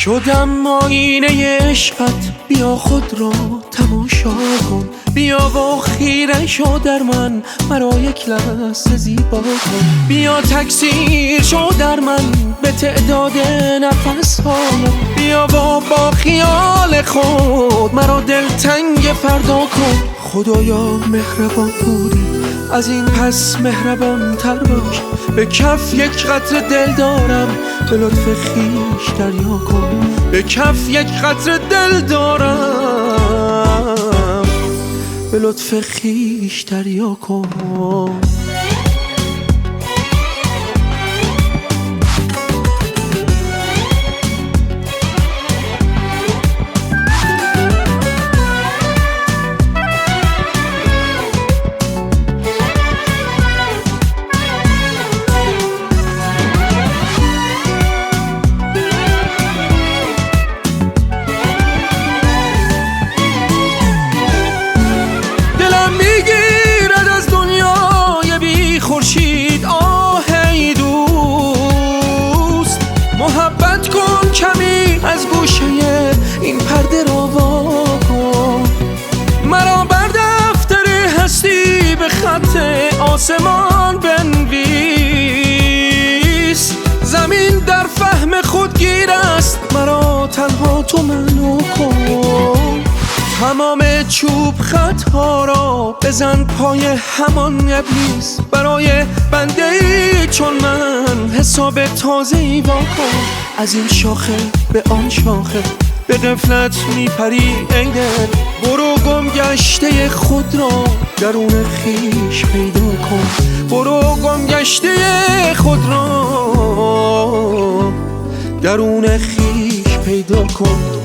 شدم آینه عشقت، بیا خود را تماشا کن، بیا و خیره شو در من، مرا یک لحظه زیبا کن. بیا تکثیر شو در من به تعداد نفس هایم، بیا و با خیال خود مرا دلتنگ فردا کن. خدایا مهربان بودی، از این پس مهربان تر باش، به کف یک قطره دل دارم، به لطف خویش دریا کن. به کف یک قطره دل دارم، به لطف خویش دریا کن. خورشید آه ای دوست، محبت کن کمی از گوشه این پرده را وا کن. مرا بر دفتر هستی به خط آسمان بنویس، زمین در فهم خود گیر است، مرا تنها تو منو کن. تمام چوب خطها را بزن پای همان ابلیس، برای بنده ای چون من حساب تازه‌ای وا کن. از این شاخه به آن شاخه به غفلت میپری ای دل، برو گم گشته خود را درون خویش پیدا کن. برو گم گشته خود را درون خویش پیدا کن.